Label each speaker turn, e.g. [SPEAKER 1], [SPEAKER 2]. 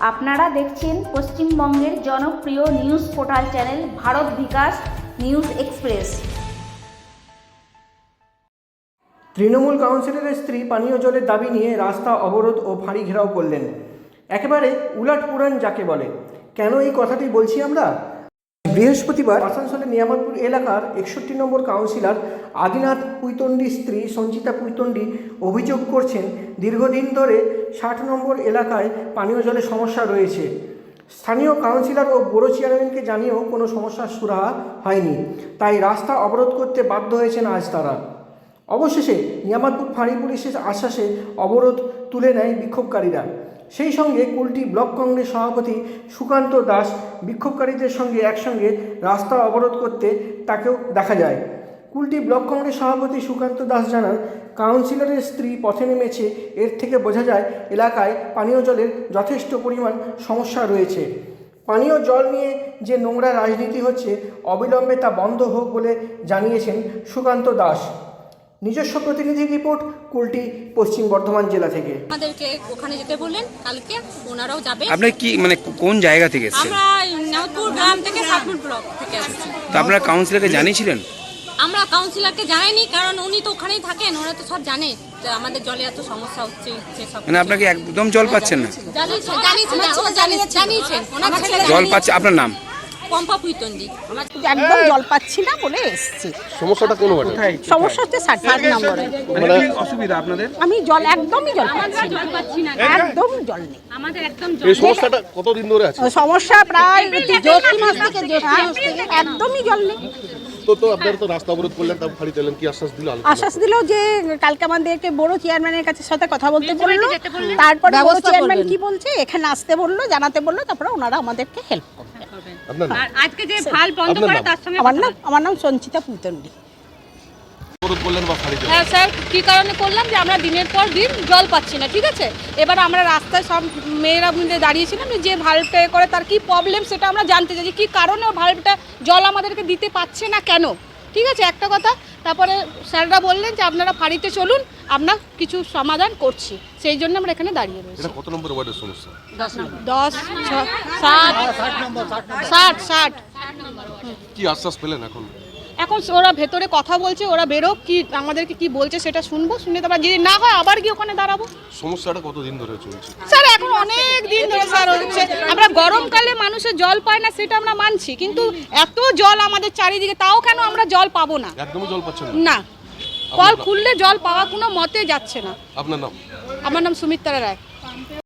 [SPEAKER 1] আপনারা দেখছেন পশ্চিমবঙ্গের জনপ্রিয় নিউজ পোর্টাল চ্যানেল ভারত বিকাশ নিউজ এক্সপ্রেস।
[SPEAKER 2] তৃণমূল কাউন্সিলরের স্ত্রী পানীয় জলের দাবি নিয়ে রাস্তা অবরোধ ও ফাঁড়ি ঘেরাও করলেন। একেবারে উলাট পুরাণ যাকে বলে। কেন এই কথাটি বলছি আমরা? বৃহস্পতিবার আসানসোলের নিয়ামতপুর এলাকার 61 নম্বর কাউন্সিলর আদিনাথ পুইতন্ডির স্ত্রী সঞ্চিতা পুইতন্ডি অভিযোগ করছেন, দীর্ঘদিন ধরে 60 নম্বর এলাকায় পানীয় জলের সমস্যা রয়েছে। স্থানীয় কাউন্সিলর ও বড় চেয়ারম্যানকে জানিয়েও কোনো সমস্যার সুরাহা হয়নি, তাই রাস্তা অবরোধ করতে বাধ্য হয়েছেন আজ তারা। অবশেষে নিয়ামতপুর ফাঁড়ি পুলিশের আশ্বাসে অবরোধ তুলে নেয় বিক্ষোভকারীরা। সেই সঙ্গে কুলটি ব্লক কংগ্রেস সভাপতি সুকান্ত দাস বিক্ষোভকারীদের সঙ্গে একসঙ্গে রাস্তা অবরোধ করতে তাকেও দেখা যায়। কুলটি ব্লক কংগ্রেস সভাপতি সুকান্ত দাস জানান, কাউন্সিলরের স্ত্রী পথে নেমেছে, এর থেকে বোঝা যায় এলাকায় পানীয় জলের যথেষ্ট পরিমাণ সমস্যা রয়েছে। পানীয় জল নিয়ে যে নোংরা রাজনীতি হচ্ছে, অবিলম্বে তা বন্ধ হোক বলে জানিয়েছেন সুকান্ত দাস। নিজস্ব প্রতিনিধি রিপোর্ট, কুলটি, পশ্চিম বর্ধমান জেলা থেকে।
[SPEAKER 3] আমাদেরকে ওখানে যেতে বললেন, কালকে ওনারাও যাবে।
[SPEAKER 4] আপনি কি কোন জায়গা থেকে এসেছেন?
[SPEAKER 3] আমরা নামপুর গ্রাম থেকে সাতপুর ব্লক থেকে আসছি।
[SPEAKER 4] তো আপনারা কাউন্সিলরকে জানিয়েছিলেন?
[SPEAKER 3] আমরা কাউন্সিলরকে জানাইনি, কারণ উনি তো ওখানেই থাকেন, ওরা তো সব জানে যে আমাদের জলে এত সমস্যা হচ্ছে সব।
[SPEAKER 4] মানে আপনাকে একদম জল পাচ্ছেন না?
[SPEAKER 3] জানিয়েছেন
[SPEAKER 4] জল পাচ্ছে। আপনার নাম?
[SPEAKER 3] পম্পা পুইতন্ডি।
[SPEAKER 5] একদম জল পাচ্ছি না বলে এসেছি।
[SPEAKER 6] সমস্যাটা কোন বাড়ি?
[SPEAKER 5] সমস্যা হচ্ছে 60 নম্বরে।
[SPEAKER 4] মানে কি অসুবিধা আপনাদের?
[SPEAKER 5] আমি একদমই জল পাচ্ছি না, একদম জল নেই
[SPEAKER 3] আমাদের একদম
[SPEAKER 6] এই সমস্যাটা কতদিন ধরে আছে?
[SPEAKER 5] সমস্যা প্রায় জ্যৈষ্ঠ মাস থেকে একদমই জল নেই।
[SPEAKER 6] তো আপনারা তো রাস্তা অবরোধ করলেন, তা ফাঁড়ি দিলেন, কি আশ্বাস দিল?
[SPEAKER 5] আশ্বাস দিল যে কালকে আমাদেরকে বড় চেয়ারম্যানের কাছে সাথে কথা বলতে বললো, তারপরে বড় চেয়ারম্যান কি বলছে এখানে আসতে বললো, জানাতে বললো, তারপরে ওনারা আমাদেরকে হেল্প করবে।
[SPEAKER 6] আপনার নাম?
[SPEAKER 3] আজকে যে ভাল বন্ধ করে তার সঙ্গে
[SPEAKER 5] আমার নাম সঞ্চিতা পুইতন্ডি।
[SPEAKER 6] অবরোধ করলেন বা ফাঁড়ি দিলেন?
[SPEAKER 3] হ্যাঁ স্যার, কী কারণে করলাম যে আমরা দিনের পর দিন জল পাচ্ছি না, ঠিক আছে। এবার আমরা রাস্তায় সব মেয়েরা মিলে দাঁড়িয়েছিলাম, যে ভাল্বটা করে তার কি প্রবলেম সেটা আমরা জানতে চাই, যে কী কারণে ভাল্বটা জল আমাদেরকে দিতে পারছে না কেন, ঠিক আছে, একটা কথা। তারপরে স্যাররা বললেন যে আপনারা ফাঁড়িতে চলুন, আমরা কিছু সমাধান করছি, সেই জন্য আমরা এখানে দাঁড়িয়ে রয়েছি।
[SPEAKER 6] এটা কত নম্বর ওয়ার্ডের সমস্যা?
[SPEAKER 3] 10, 60।
[SPEAKER 6] কি আশ্বাস পেলেন এখন?
[SPEAKER 3] এখন ওরা ভেতরে কথা বলছে, ওরা বেরোক, কি আমাদেরকে কি বলছে সেটা শুনবো, শুনে তারপর যদি না হয় আবার গিয়ে ওখানে দাঁড়াবো।
[SPEAKER 6] সমস্যাটা কতদিন ধরে চলছে?
[SPEAKER 3] স্যার এখন অনেক দিন ধরে স্যার হচ্ছে। আমরা গরমকালে মানুষের জল পায় না সেটা আমরা মানছি, কিন্তু এত জল আমাদের চারিদিকে, তাও কেন আমরা জল পাবো না?
[SPEAKER 6] একদমই জল পাচ্ছেন না?
[SPEAKER 3] না, কল খুললে জল পাওয়া কোনো মতে যাচ্ছে না।
[SPEAKER 6] আপনার নাম?
[SPEAKER 3] আমার নাম সুমিত্রা রায়।